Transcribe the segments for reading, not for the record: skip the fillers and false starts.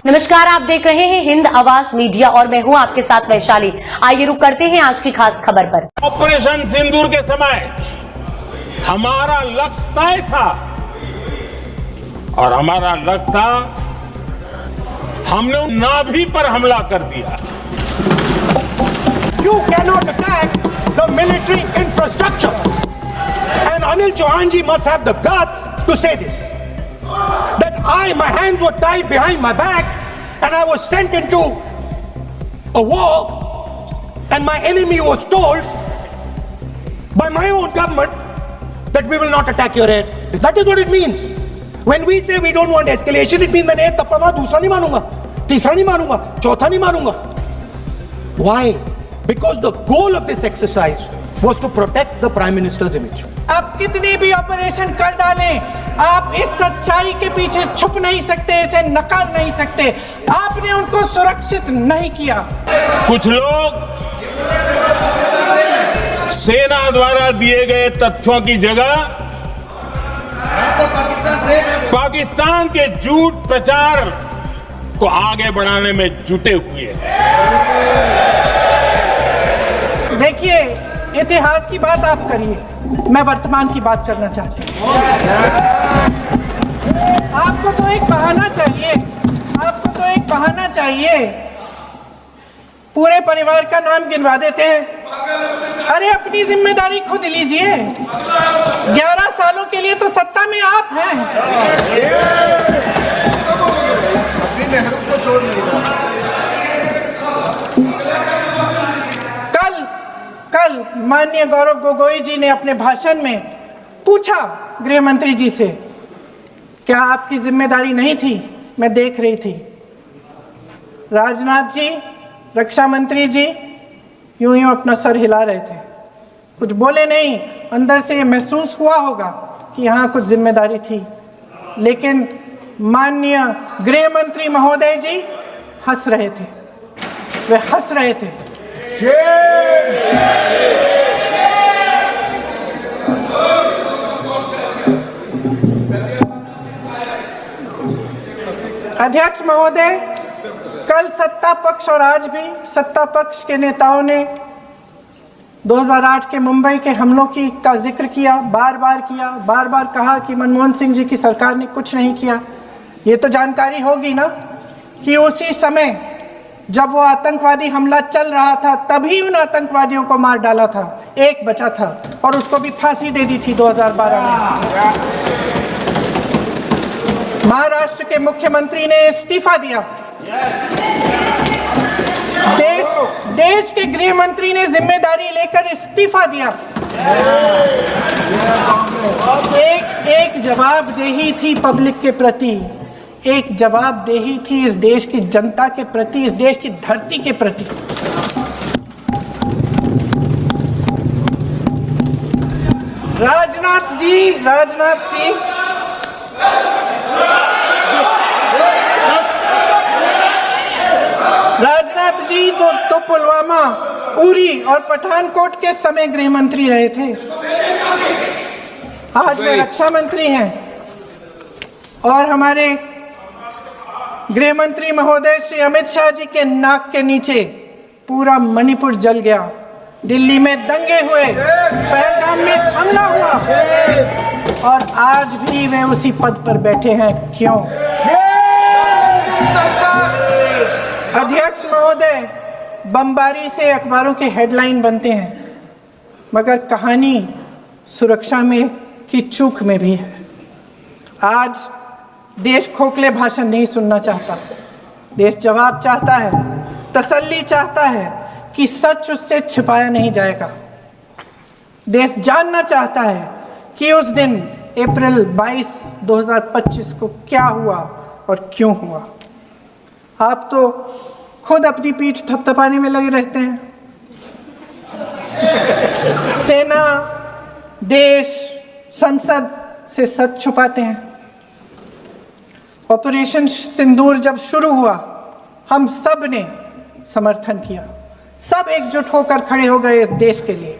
नमस्कार, आप देख रहे हैं हिंद आवाज मीडिया और मैं हूं आपके साथ वैशाली। आइए रुक करते हैं आज की खास खबर पर। ऑपरेशन सिंदूर के समय हमारा लक्ष्य तय था और हमारा लक्ष्य था, हमने नाभि पर हमला कर दिया। You cannot attack the military infrastructure. And Anil Chauhan ji must have the guts to say this. That my hands were tied behind my back and I was sent into a war and my enemy was told by my own government that we will not attack your air. That is what it means. When we say we don't want escalation, it means मैंने एक थप्पड़ मारा, दूसरा नहीं मारूंगा, तीसरा नहीं मारूंगा, चौथा नहीं मारूंगा. Why? Because the goal of this exercise was to protect the Prime Minister's image. आप कितने भी ऑपरेशन कर डालें, आप इस सच्चाई के पीछे छुप नहीं सकते, इसे नकार नहीं सकते। आपने उनको सुरक्षित नहीं किया। कुछ लोग सेना द्वारा दिए गए तथ्यों की जगह पाकिस्तान के झूठ प्रचार को आगे बढ़ाने में जुटे हुए हैं। देखिए, इतिहास की बात आप करिए, मैं वर्तमान की बात करना चाहती हूँ। आपको तो एक बहाना चाहिए, आपको तो एक बहाना चाहिए। पूरे परिवार का नाम गिनवा देते हैं। अरे अपनी जिम्मेदारी खुद लीजिए। 11 सालों के लिए तो सत्ता में आप हैं। अभी नेहरू को छोड़ नहीं रहा। कल माननीय गौरव गोगोई जी ने अपने भाषण में पूछा गृह मंत्री जी से, क्या आपकी जिम्मेदारी नहीं थी? मैं देख रही थी। राजनाथ जी, रक्षा मंत्री जी यूं अपना सर हिला रहे थे, कुछ बोले नहीं। अंदर से ये महसूस हुआ होगा कि यहाँ कुछ जिम्मेदारी थी, लेकिन माननीय गृह मंत्री महोदय जी हंस रहे थे, वे हंस रहे थे। अध्यक्ष महोदय, कल सत्ता पक्ष और आज भी सत्ता पक्ष के नेताओं ने 2008 के मुंबई के हमलों का जिक्र किया, बार बार कहा कि मनमोहन सिंह जी की सरकार ने कुछ नहीं किया। ये तो जानकारी होगी ना कि उसी समय जब वो आतंकवादी हमला चल रहा था, तभी उन आतंकवादियों को मार डाला था, एक बचा था और उसको भी फांसी दे दी थी 2012 में। महाराष्ट्र के मुख्यमंत्री ने इस्तीफा दिया। देश के गृह मंत्री ने जिम्मेदारी लेकर इस्तीफा दिया। एक जवाबदेही थी पब्लिक के प्रति, एक जवाबदेही थी इस देश की जनता के प्रति, इस देश की धरती के प्रति। राजनाथ जी तो पुलवामा, उरी और पठानकोट के समय गृह मंत्री रहे थे। आज वे रक्षा मंत्री हैं और हमारे गृह मंत्री महोदय श्री अमित शाह जी के नाक के नीचे पूरा मणिपुर जल गया, दिल्ली में दंगे हुए, पहलगाम में हमला हुआ और आज भी वे उसी पद पर बैठे हैं। क्यों? अध्यक्ष महोदय, बमबारी से अखबारों के हेडलाइन बनते हैं, मगर कहानी सुरक्षा में की चूक में भी है। आज देश खोखले भाषण नहीं सुनना चाहता, देश जवाब चाहता है, तसल्ली चाहता है कि सच उससे छिपाया नहीं जाएगा। देश जानना चाहता है कि उस दिन अप्रैल 22, 2025 को क्या हुआ और क्यों हुआ। आप तो खुद अपनी पीठ थपथपाने में लगे रहते हैं। सेना, देश, संसद से सच छुपाते हैं। ऑपरेशन सिंदूर जब शुरू हुआ, हम सब ने समर्थन किया, सब एकजुट होकर खड़े हो गए इस देश के लिए।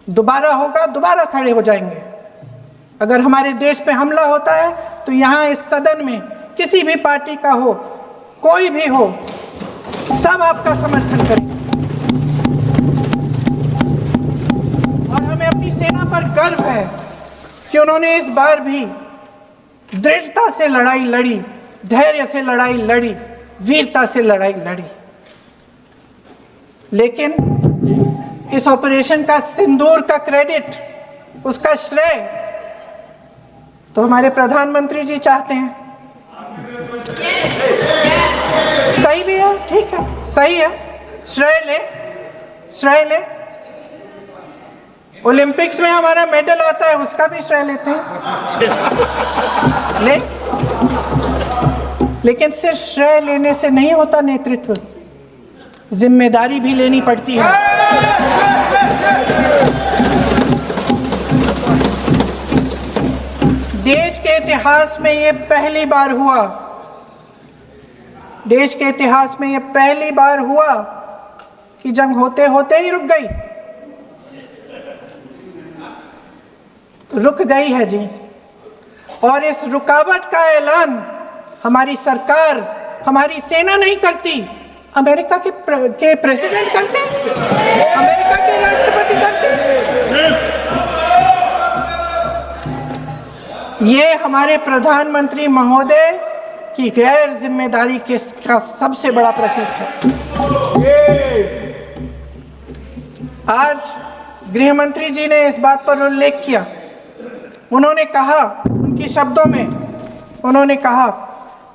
दोबारा होगा, दोबारा खड़े हो जाएंगे। अगर हमारे देश पे हमला होता है तो यहाँ इस सदन में किसी भी पार्टी का हो, कोई भी हो, सब आपका समर्थन करें। और हमें अपनी सेना पर गर्व है कि उन्होंने इस बार भी दृढ़ता से लड़ाई लड़ी, धैर्य से लड़ाई लड़ी, वीरता से लड़ाई लड़ी। लेकिन इस ऑपरेशन का सिंदूर का क्रेडिट, उसका श्रेय तो हमारे प्रधानमंत्री जी चाहते हैं। सही भी है, ठीक है, सही है, श्रेय ले। ओलंपिक्स में हमारा मेडल आता है, उसका भी श्रेय लेते हैं, लेकिन सिर्फ श्रेय लेने से नहीं होता नेतृत्व, जिम्मेदारी भी लेनी पड़ती है। देश के इतिहास में ये पहली बार हुआ, देश के इतिहास में ये पहली बार हुआ कि जंग होते होते ही रुक गई है जी। और इस रुकावट का ऐलान हमारी सरकार, हमारी सेना नहीं करती, अमेरिका के प्रेसिडेंट करते हैं, अमेरिका के राष्ट्रपति करते हैं। ये हमारे प्रधानमंत्री महोदय की गैर जिम्मेदारी का सबसे बड़ा प्रतीक है। आज गृह मंत्री जी ने इस बात पर उल्लेख किया। उन्होंने कहा, उनके शब्दों में उन्होंने कहा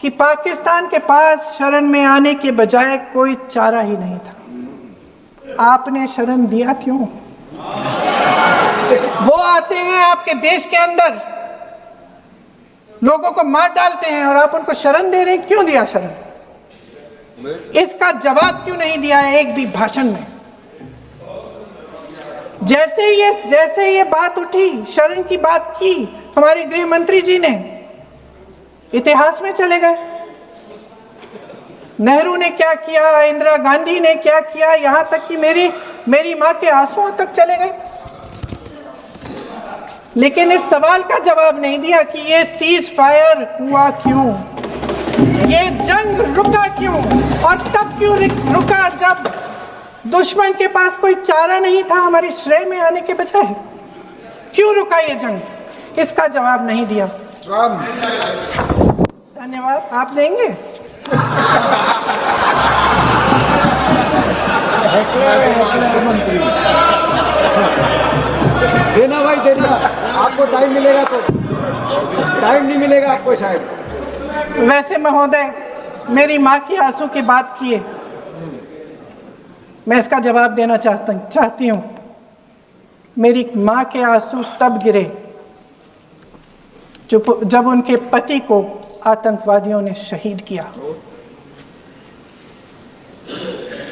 कि पाकिस्तान के पास शरण में आने के बजाय कोई चारा ही नहीं था। आपने शरण दिया क्यों? वो आते हैं आपके देश के अंदर, लोगों को मार डालते हैं और आप उनको शरण दे रहे हैं। क्यों दिया शरण? इसका जवाब क्यों नहीं दिया एक भी भाषण में? जैसे ये बात उठी, शरण की बात की, हमारे गृह मंत्री जी ने इतिहास में चले गए। नेहरू ने क्या किया, इंदिरा गांधी ने क्या किया, यहां तक कि मेरी मां के आंसुओं तक चले गए। लेकिन इस सवाल का जवाब नहीं दिया कि ये सीज फायर हुआ क्यों, ये जंग रुका क्यों, और तब क्यों रुका जब दुश्मन के पास कोई चारा नहीं था हमारी श्रेय में आने के बजाय। क्यों रुका ये जंग? इसका जवाब नहीं दिया। धन्यवाद। आप देंगे? देना भाई, देना। आपको टाइम मिलेगा तो, टाइम नहीं मिलेगा आपको शायद। वैसे महोदय, मेरी माँ की आंसू की बात किए, मैं इसका जवाब देना चाहती हूँ। मेरी माँ के आंसू तब गिरे जब उनके पति को आतंकवादियों ने शहीद किया,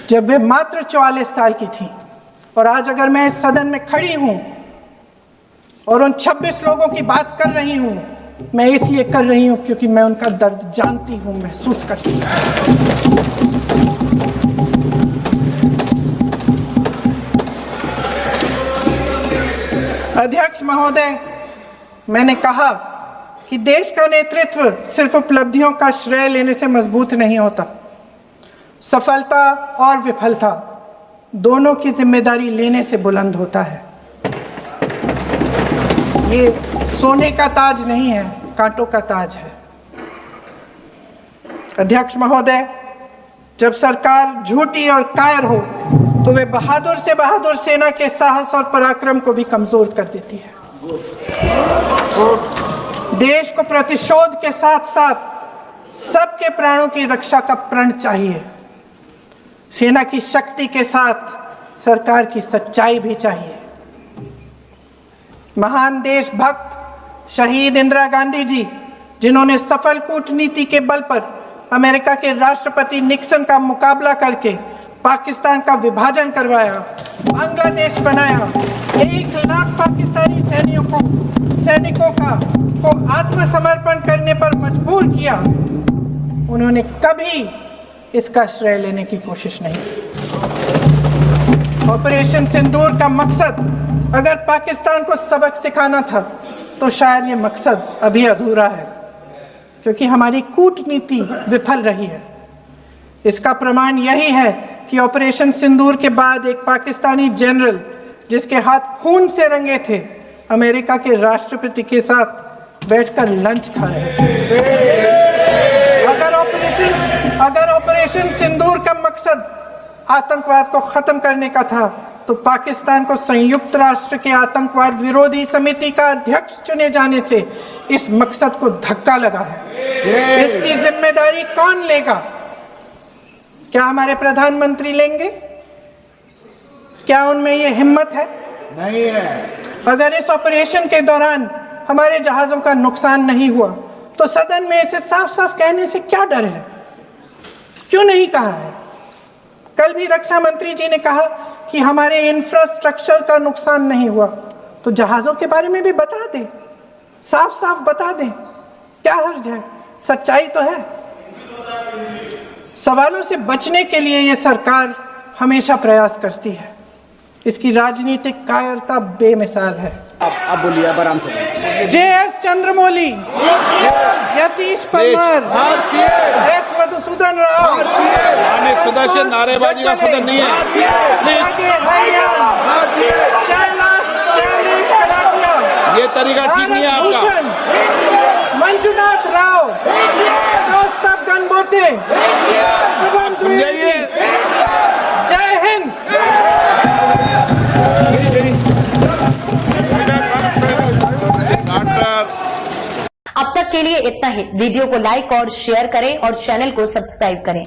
जब वे मात्र 44 साल की थी। और आज अगर मैं इस सदन में खड़ी हूँ और उन 26 लोगों की बात कर रही हूँ, मैं इसलिए कर रही हूँ क्योंकि मैं उनका दर्द जानती हूँ, महसूस करती हूँ। अध्यक्ष महोदय, मैंने कहा कि देश का नेतृत्व सिर्फ उपलब्धियों का श्रेय लेने से मजबूत नहीं होता। सफलता और विफलता दोनों की जिम्मेदारी लेने से बुलंद होता है। ये सोने का ताज नहीं है, कांटों का ताज है। अध्यक्ष महोदय, जब सरकार झूठी और कायर हो तो वे बहादुर से बहादुर सेना के साहस और पराक्रम को भी कमजोर कर देती है। देश को प्रतिशोध के साथ साथ सबके प्राणों की रक्षा का प्रण चाहिए। सेना की शक्ति के साथ सरकार की सच्चाई भी चाहिए। महान देशभक्त शहीद इंदिरा गांधी जी, जिन्होंने सफल कूटनीति के बल पर अमेरिका के राष्ट्रपति निक्सन का मुकाबला करके पाकिस्तान का विभाजन करवाया, बांग्लादेश बनाया, 1 लाख पाकिस्तानी सैनिकों को आत्मसमर्पण करने पर मजबूर किया, उन्होंने कभी इसका श्रेय लेने की कोशिश नहीं की। ऑपरेशन सिंदूर का मकसद अगर पाकिस्तान को सबक सिखाना था तो शायद ये मकसद अभी अधूरा है, क्योंकि हमारी कूटनीति विफल रही है। इसका प्रमाण यही है कि ऑपरेशन सिंदूर के बाद एक पाकिस्तानी जनरल जिसके हाथ खून से रंगे थे अमेरिका के राष्ट्रपति के साथ बैठकर लंच खा रहे थे। अगर ऑपरेशन सिंदूर का मकसद आतंकवाद को खत्म करने का था तो पाकिस्तान को संयुक्त राष्ट्र के आतंकवाद विरोधी समिति का अध्यक्ष चुने जाने से इस मकसद को धक्का लगा है। इसकी जिम्मेदारी कौन लेगा? क्या हमारे प्रधानमंत्री लेंगे? क्या उनमें ये हिम्मत है? नहीं है। अगर इस ऑपरेशन के दौरान हमारे जहाजों का नुकसान नहीं हुआ तो सदन में इसे साफ साफ कहने से क्या डर है? क्यों नहीं कहा है? कल भी रक्षा मंत्री जी ने कहा कि हमारे इंफ्रास्ट्रक्चर का नुकसान नहीं हुआ, तो जहाजों के बारे में भी बता दें, साफ साफ बता दें, क्या हर्ज है? सच्चाई तो है। सवालों से बचने के लिए ये सरकार हमेशा प्रयास करती है। इसकी राजनीतिक कायरता बेमिसाल है। आप बोलिए, अब आराम से बोलिए। JS चंद्रमौली, यतीश परमार, S मधुसूदन राव, सदस्य नारेबाजी का सदन नहीं है। शैलेश कलाटिया, ये तरीका ठीक नहीं है आपका। मंजुनाथ राव, कौस्तभ गनबोटे, शुभम द्विवेदी। जय हिंद। अब तक के लिए इतना ही। वीडियो को लाइक और शेयर करें और चैनल को सब्सक्राइब करें।